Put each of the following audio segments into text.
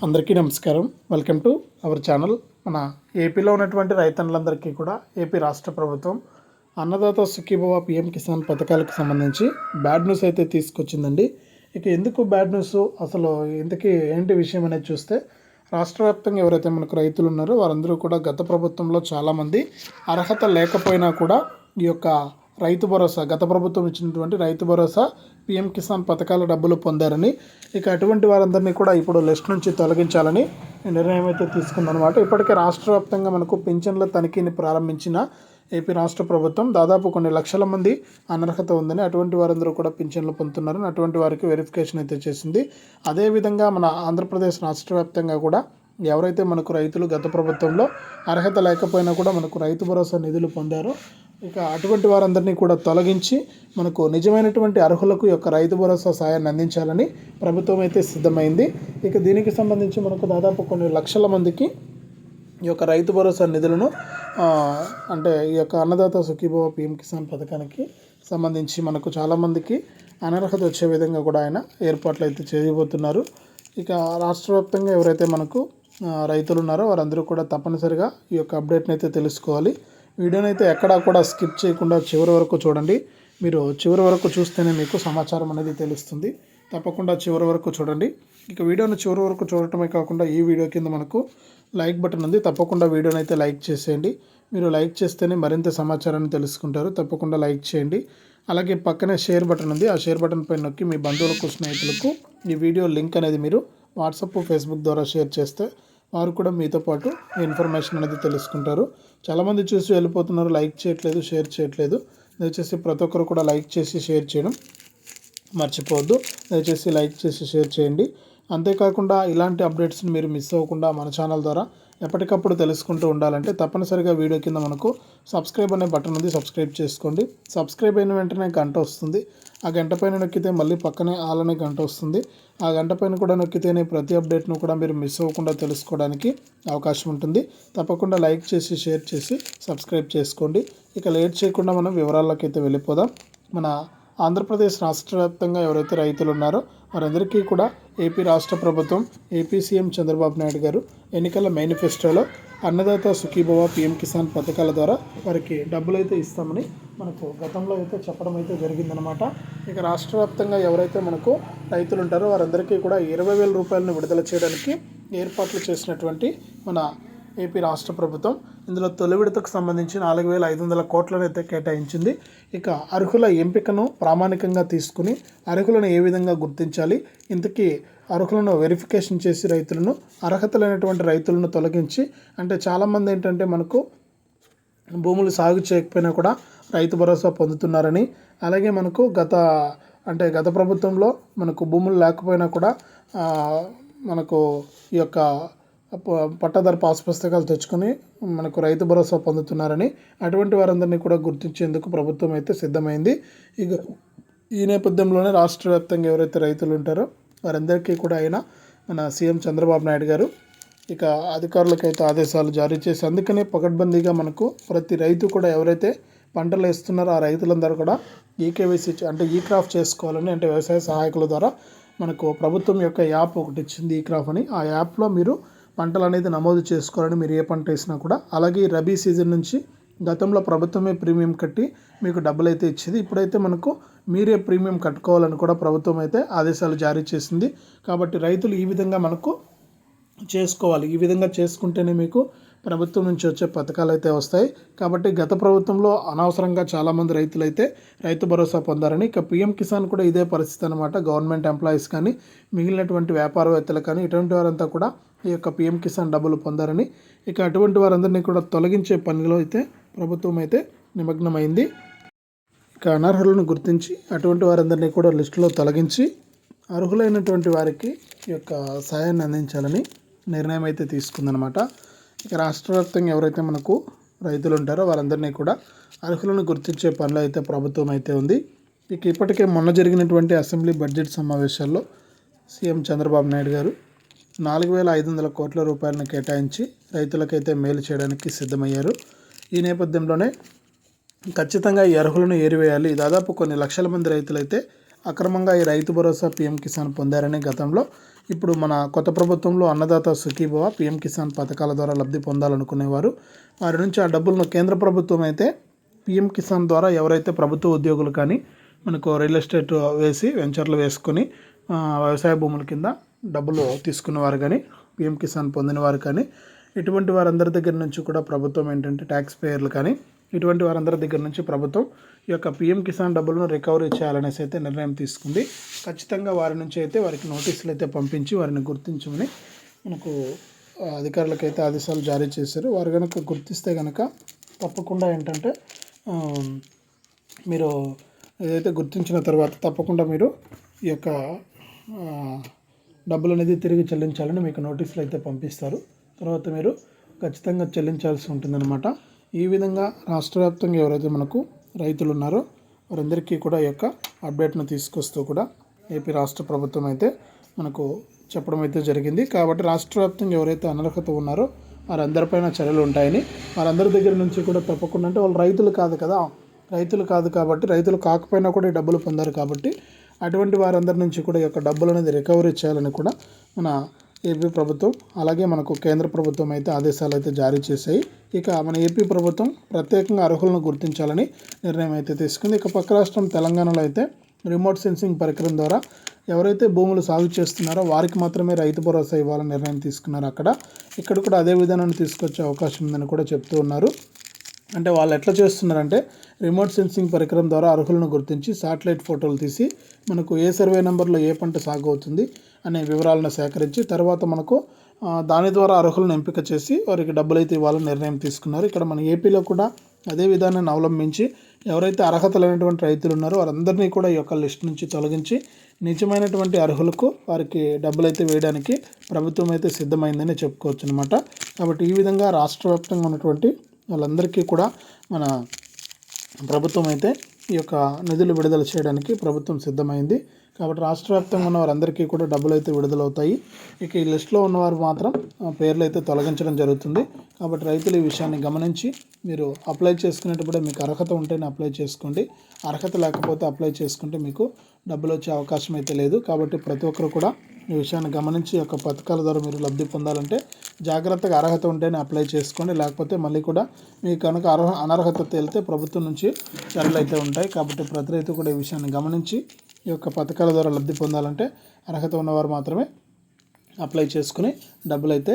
అందరికీ నమస్కారం. Welcome to our channel. మన ఏపీలో ఉన్నటువంటి రైతన్నులందరికీ కూడా ఏపీ రాష్ట్ర ప్రభుత్వం అన్నదాత సుఖీభవ పిఎం కిసాన్ పథకాలకు సంబంధించి బ్యాడ్ న్యూస్ అయితే తీసుకొచ్చిందండి. ఇక ఎందుకు బ్యాడ్ న్యూస్, అసలు ఇంతకీ ఏంటి విషయం అనేది చూస్తే, రాష్ట్ర వ్యాప్తంగా ఎవరైతే మనకు రైతులు ఉన్నారో వారందరూ కూడా గత ప్రభుత్వంలో చాలామంది అర్హత లేకపోయినా కూడా ఈ యొక్క రైతు భరోసా, గత ప్రభుత్వం ఇచ్చినటువంటి రైతు భరోసా పిఎం కిసాన్ పథకాల డబ్బులు పొందారని, ఇక అటువంటి వారందరినీ కూడా ఇప్పుడు లిస్ట్ నుంచి తొలగించాలని నిర్ణయం అయితే తీసుకుందనమాట. ఇప్పటికే రాష్ట్ర వ్యాప్తంగా మనకు పింఛన్ల తనిఖీని ప్రారంభించిన ఏపీ రాష్ట్ర ప్రభుత్వం దాదాపు కొన్ని లక్షల మంది అనర్హత ఉందని, అటువంటి వారందరూ కూడా పింఛన్లు పొందుతున్నారని అటువంటి వారికి వెరిఫికేషన్ అయితే చేసింది. అదేవిధంగా మన ఆంధ్రప్రదేశ్ రాష్ట్ర వ్యాప్తంగా కూడా ఎవరైతే మనకు రైతులు గత ప్రభుత్వంలో అర్హత లేకపోయినా కూడా మనకు రైతు భరోసా నిధులు పొందారో, ఇక అటువంటి వారందరినీ కూడా తొలగించి మనకు నిజమైనటువంటి అర్హులకు యొక్క రైతు భరోసా సాయాన్ని అందించాలని ప్రభుత్వం అయితే సిద్ధమైంది. ఇక దీనికి సంబంధించి మనకు దాదాపు కొన్ని లక్షల మందికి ఈ యొక్క రైతు భరోసా నిధులను అంటే ఈ యొక్క అన్నదాత సుఖీభవ పిఎం కిసాన్ పథకానికి సంబంధించి మనకు చాలామందికి అనర్హత వచ్చే విధంగా కూడా ఆయన ఏర్పాట్లు అయితే చేయబోతున్నారు. ఇక రాష్ట్ర వ్యాప్తంగా ఎవరైతే మనకు రైతులు ఉన్నారో వారందరూ కూడా తప్పనిసరిగా ఈ యొక్క అప్డేట్ని అయితే తెలుసుకోవాలి. వీడియోని అయితే ఎక్కడా కూడా స్కిప్ చేయకుండా చివరి వరకు చూడండి. మీరు చివరి వరకు చూస్తేనే మీకు సమాచారం అనేది తెలుస్తుంది. తప్పకుండా చివరి వరకు చూడండి. ఇక వీడియోని చివరి వరకు చూడటమే కాకుండా ఈ వీడియో కింద మనకు లైక్ బటన్ ఉంది, తప్పకుండా వీడియోని అయితే లైక్ చేసేయండి. మీరు లైక్ చేస్తేనే మరింత సమాచారాన్ని తెలుసుకుంటారు. తప్పకుండా లైక్ చేయండి. అలాగే పక్కనే షేర్ బటన్ ఉంది, ఆ షేర్ బటన్ పైన నొక్కి మీ బంధువులకు, స్నేహితులకు ఈ వీడియో లింక్ అనేది మీరు వాట్సాప్, ఫేస్బుక్ ద్వారా షేర్ చేస్తే వారు కూడా మీతో పాటు ఇన్ఫర్మేషన్ అనేది తెలుసుకుంటారు. చాలామంది చూసి వెళ్ళిపోతున్నారు, లైక్ చేయట్లేదు, షేర్ చేయట్లేదు. దయచేసి ప్రతి ఒక్కరు కూడా లైక్ చేసి షేర్ చేయడం మర్చిపోవద్దు. దయచేసి లైక్ చేసి షేర్ చేయండి. అంతేకాకుండా ఇలాంటి అప్డేట్స్ని మీరు మిస్ అవ్వకుండా మన ఛానల్ ద్వారా ఎప్పటికప్పుడు తెలుసుకుంటూ ఉండాలంటే తప్పనిసరిగా వీడియో కింద మనకు సబ్స్క్రైబ్ అనే బటన్ ఉంది, సబ్స్క్రైబ్ చేసుకోండి. సబ్స్క్రైబ్ అయిన వెంటనే గంట వస్తుంది, ఆ గంట పైన నొక్కితే మళ్ళీ పక్కనే ఆల్ అనే గంట వస్తుంది. ఆ గంట పైన కూడా నొక్కితేనే ప్రతి అప్డేట్ను కూడా మీరు మిస్ అవ్వకుండా తెలుసుకోవడానికి అవకాశం ఉంటుంది. తప్పకుండా లైక్ చేసి షేర్ చేసి సబ్స్క్రైబ్ చేసుకోండి. ఇక లేట్ చేయకుండా మనం వివరాల్లోకి అయితే వెళ్ళిపోదాం. మన ఆంధ్రప్రదేశ్ రాష్ట్ర వ్యాప్తంగా ఎవరైతే రైతులు ఉన్నారో వారందరికీ కూడా ఏపీ రాష్ట్ర ప్రభుత్వం, ఏపీ సీఎం చంద్రబాబు నాయుడు గారు ఎన్నికల మేనిఫెస్టోలో అన్నదాత సుఖీభవ పిఎం కిసాన్ పథకాల ద్వారా వారికి డబ్బులు అయితే ఇస్తామని మనకు గతంలో అయితే చెప్పడం అయితే జరిగిందనమాట. ఇక రాష్ట్ర వ్యాప్తంగా ఎవరైతే మనకు రైతులు ఉంటారో వారందరికీ కూడా 20,000 రూపాయలను విడుదల చేయడానికి ఏర్పాట్లు చేసినటువంటి మన ఏపీ రాష్ట్ర ప్రభుత్వం ఇందులో తొలి విడతకు సంబంధించి 4,500 కోట్లను అయితే కేటాయించింది. ఇక అర్హుల ఎంపికను ప్రామాణికంగా తీసుకుని అర్హులను ఏ విధంగా గుర్తించాలి, ఇంతకీ అర్హులను వెరిఫికేషన్ చేసి రైతులను, అర్హత లేనటువంటి రైతులను తొలగించి, అంటే చాలామంది ఏంటంటే మనకు భూములు సాగు చేయకపోయినా కూడా రైతు భరోసా పొందుతున్నారని, అలాగే మనకు గత ప్రభుత్వంలో మనకు భూములు లేకపోయినా కూడా మనకు ఈ యొక్క పట్టాదారు పాస్ పుస్తకాలు తెచ్చుకొని మనకు రైతు భరోసా పొందుతున్నారని, అటువంటి వారందరినీ కూడా గుర్తించేందుకు ప్రభుత్వం అయితే సిద్ధమైంది. ఇక ఈ నేపథ్యంలోనే రాష్ట్ర వ్యాప్తంగా ఎవరైతే రైతులు ఉంటారో వారందరికీ కూడా మన సీఎం చంద్రబాబు నాయుడు గారు ఇక అధికారులకైతే ఆదేశాలు జారీ చేసి, అందుకనే పకడ్బందీగా మనకు ప్రతి రైతు కూడా ఎవరైతే పంటలు వేస్తున్నారో ఆ రైతులందరూ కూడా ఈకేవైసీ అంటే ఈ క్రాఫ్ చేసుకోవాలని, అంటే వ్యవసాయ సహాయకుల ద్వారా మనకు ప్రభుత్వం యొక్క యాప్ ఒకటి ఇచ్చింది, ఈ క్రాఫ్ అని. ఆ యాప్లో మీరు పంటలు అనేది నమోదు చేసుకోవాలని, మీరు ఏ పంట వేసినా కూడా. అలాగే రబీ సీజన్ నుంచి గతంలో ప్రభుత్వమే ప్రీమియం కట్టి మీకు డబ్బులు అయితే ఇచ్చేది, ఇప్పుడైతే మనకు మీరే ప్రీమియం కట్టుకోవాలని కూడా ప్రభుత్వం అయితే ఆదేశాలు జారీ చేసింది. కాబట్టి రైతులు ఈ విధంగా మనకు చేసుకోవాలి. ఈ విధంగా చేసుకుంటేనే మీకు ప్రభుత్వం నుంచి వచ్చే పథకాలు అయితే వస్తాయి. కాబట్టి గత ప్రభుత్వంలో అనవసరంగా చాలామంది రైతులు అయితే రైతు భరోసా పొందారని, ఇక పిఎం కిసాన్ కూడా ఇదే పరిస్థితి అనమాట. గవర్నమెంట్ ఎంప్లాయీస్ కానీ మిగిలినటువంటి వ్యాపారవేత్తలు కానీ ఇటువంటి వారంతా కూడా ఈ యొక్క పిఎం కిసాన్ డబ్బులు పొందారని, ఇక అటువంటి వారందరినీ కూడా తొలగించే పనిలో అయితే ప్రభుత్వం అయితే నిమగ్నమైంది. ఇక అనర్హులను గుర్తించి అటువంటి వారందరినీ కూడా లిస్టులో తొలగించి అర్హులైనటువంటి వారికి ఈ యొక్క సాయాన్ని అందించాలని నిర్ణయం అయితే తీసుకుందనమాట. ఇక రాష్ట్ర వ్యాప్తంగా ఎవరైతే మనకు రైతులు ఉంటారో వారందరినీ కూడా అర్హులను గుర్తించే పనిలో అయితే ప్రభుత్వం అయితే ఉంది. ఇక ఇప్పటికే మొన్న జరిగినటువంటి అసెంబ్లీ బడ్జెట్ సమావేశాల్లో సీఎం చంద్రబాబు నాయుడు గారు 4,500 కోట్ల రూపాయలను కేటాయించి రైతులకైతే మేలు చేయడానికి సిద్ధమయ్యారు. ఈ నేపథ్యంలోనే ఖచ్చితంగా ఈ అర్హులను ఏరివేయాలి. దాదాపు కొన్ని లక్షల మంది రైతులైతే అక్రమంగా ఈ రైతు భరోసా పీఎం కిసాన్ పొందారని గతంలో ఇప్పుడు మన కొత్త ప్రభుత్వంలో అన్నదాత సుఖీభవ పీఎం కిసాన్ పథకాల ద్వారా లబ్ధి పొందాలనుకునేవారు వారి నుంచి ఆ డబ్బులను కేంద్ర ప్రభుత్వం అయితే పీఎం కిసాన్ ద్వారా ఎవరైతే ప్రభుత్వ ఉద్యోగులు కానీ మనకు రియల్ ఎస్టేట్ వేసి వెంచర్లు వేసుకొని వ్యవసాయ భూముల కింద డబ్బులు తీసుకున్నవారు కానీ పీఎం కిసాన్ పొందిన వారు కానీ ఇటువంటి వారందరి దగ్గర నుంచి కూడా ప్రభుత్వం ఏంటంటే ట్యాక్స్ పేయర్లు కానీ ఇటువంటి వారందరి దగ్గర నుంచి ప్రభుత్వం ఈ యొక్క పీఎం కిసాన్ డబ్బులను రికవరీ చేయాలనేసి అయితే నిర్ణయం తీసుకుంది. ఖచ్చితంగా వారి నుంచి అయితే వారికి నోటీసులు అయితే పంపించి వారిని గుర్తించమని మనకు అధికారులకైతే ఆదేశాలు జారీ చేశారు. వారు కనుక గుర్తిస్తే కనుక తప్పకుండా ఏంటంటే మీరు ఏదైతే గుర్తించిన తర్వాత తప్పకుండా మీరు ఈ యొక్క డబ్బులు అనేది తిరిగి చెల్లించాలని మీకు నోటీసులు అయితే పంపిస్తారు. తర్వాత మీరు ఖచ్చితంగా చెల్లించాల్సి ఉంటుందన్నమాట. ఈ విధంగా రాష్ట్ర వ్యాప్తంగా ఎవరైతే మనకు రైతులు ఉన్నారో వారందరికీ కూడా ఈ యొక్క అప్డేట్ను తీసుకొస్తూ కూడా ఏపీ రాష్ట్ర ప్రభుత్వం అయితే మనకు చెప్పడం అయితే జరిగింది. కాబట్టి రాష్ట్ర వ్యాప్తంగా ఎవరైతే అనర్హత ఉన్నారో వారందరిపైన చర్యలు ఉంటాయని, వారందరి దగ్గర నుంచి కూడా తప్పకుండా, అంటే వాళ్ళు రైతులు కాదు కదా, రైతులు కాదు కాబట్టి రైతులు కాకపోయినా కూడా ఈ డబ్బులు పొందారు కాబట్టి అటువంటి వారందరి నుంచి కూడా ఈ యొక్క డబ్బులు అనేది రికవరీ చేయాలని కూడా మన ఏపీ ప్రభుత్వం అలాగే మనకు కేంద్ర ప్రభుత్వం అయితే ఆదేశాలు అయితే జారీ చేశాయి. ఇక మన ఏపీ ప్రభుత్వం ప్రత్యేకంగా అర్హులను గుర్తించాలని నిర్ణయం అయితే తీసుకుంది. ఇక పక్క రాష్ట్రం తెలంగాణలో అయితే రిమోట్ సెన్సింగ్ పరికరం ద్వారా ఎవరైతే భూములు సాగు చేస్తున్నారో వారికి మాత్రమే రైతు భరోసా ఇవ్వాలని నిర్ణయం తీసుకున్నారు. ఇక్కడ కూడా అదే విధానాన్ని తీసుకొచ్చే అవకాశం ఉందని కూడా చెప్తూ ఉన్నారు. అంటే వాళ్ళు ఎట్లా చేస్తున్నారంటే రిమోట్ సెన్సింగ్ పరికరం ద్వారా అర్హులను గుర్తించి శాటిలైట్ ఫోటోలు తీసి మనకు ఏ సర్వే నెంబర్లో ఏ పంట సాగు అవుతుంది అనే వివరాలను సేకరించి తర్వాత మనకు దాని ద్వారా అర్హులను ఎంపిక చేసి వారికి డబ్బులు అయితే ఇవ్వాలని నిర్ణయం తీసుకున్నారు. ఇక్కడ మన ఏపీలో కూడా అదే విధానాన్ని అవలంబించి ఎవరైతే అర్హత లేనటువంటి రైతులు ఉన్నారో వారందరినీ కూడా ఈ యొక్క లిస్ట్ నుంచి తొలగించి నిజమైనటువంటి అర్హులకు వారికి డబ్బులు అయితే వేయడానికి ప్రభుత్వం అయితే సిద్ధమైందని చెప్పుకోవచ్చు అనమాట. కాబట్టి ఈ విధంగా రాష్ట్ర వ్యాప్తంగా ఉన్నటువంటి వాళ్ళందరికీ కూడా మన ప్రభుత్వం అయితే ఈ యొక్క నిధులు విడుదల చేయడానికి ప్రభుత్వం సిద్ధమైంది. కాబట్టి రాష్ట్ర వ్యాప్తంగా ఉన్న వారందరికీ కూడా డబ్బులు అయితే విడుదలవుతాయి. ఇక ఈ లిస్టులో ఉన్నవారు మాత్రం పేర్లు అయితే తొలగించడం జరుగుతుంది. కాబట్టి రైతులు ఈ విషయాన్ని గమనించి మీరు అప్లై చేసుకునేటప్పుడే మీకు అర్హత ఉంటేనే అప్లై చేసుకోండి. అర్హత లేకపోతే అప్లై చేసుకుంటే మీకు డబ్బులు వచ్చే అవకాశం అయితే లేదు. కాబట్టి ప్రతి ఒక్కరు కూడా ఈ విషయాన్ని గమనించి యొక్క పథకాల ద్వారా మీరు లబ్ధి పొందాలంటే జాగ్రత్తగా అర్హత ఉంటేనే అప్లై చేసుకోండి. లేకపోతే మళ్ళీ కూడా మీకు కనుక అనర్హత తేలితే ప్రభుత్వం నుంచి చర్యలు అయితే ఉంటాయి. కాబట్టి ప్రతి రైతు కూడా ఈ విషయాన్ని గమనించి ఈ యొక్క పథకాల ద్వారా లబ్ధి పొందాలంటే అర్హత ఉన్నవారు మాత్రమే అప్లై చేసుకుని డబ్బులు అయితే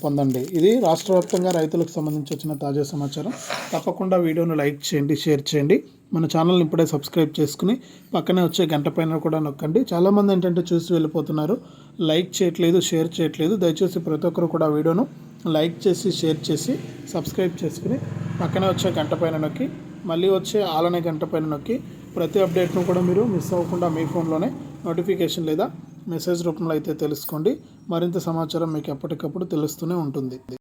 పొందండి. ఇది రాష్ట్ర వ్యాప్తంగా రైతులకు సంబంధించి వచ్చిన తాజా సమాచారం. తప్పకుండా వీడియోను లైక్ చేయండి, షేర్ చేయండి. మన ఛానల్ని ఇప్పుడే సబ్స్క్రైబ్ చేసుకుని పక్కనే వచ్చే గంట పైన కూడా నొక్కండి. చాలామంది ఏంటంటే చూసి వెళ్ళిపోతున్నారు, లైక్ చేయట్లేదు, షేర్ చేయట్లేదు. దయచేసి ప్రతి ఒక్కరు కూడా వీడియోను లైక్ చేసి షేర్ చేసి సబ్స్క్రైబ్ చేసుకుని పక్కనే వచ్చే గంట పైన నొక్కి మళ్ళీ వచ్చే ఆలనే గంట పైన నొక్కి ప్రతి అప్డేట్ను కూడా మీరు మిస్ అవ్వకుండా మీ ఫోన్లోనే నోటిఫికేషన్ లేదా మెసేజ్ రూపంలో అయితే తెలుసుకోండి. మరింత సమాచారం మీకు ఎప్పటికప్పుడు తెలుస్తూనే ఉంటుంది.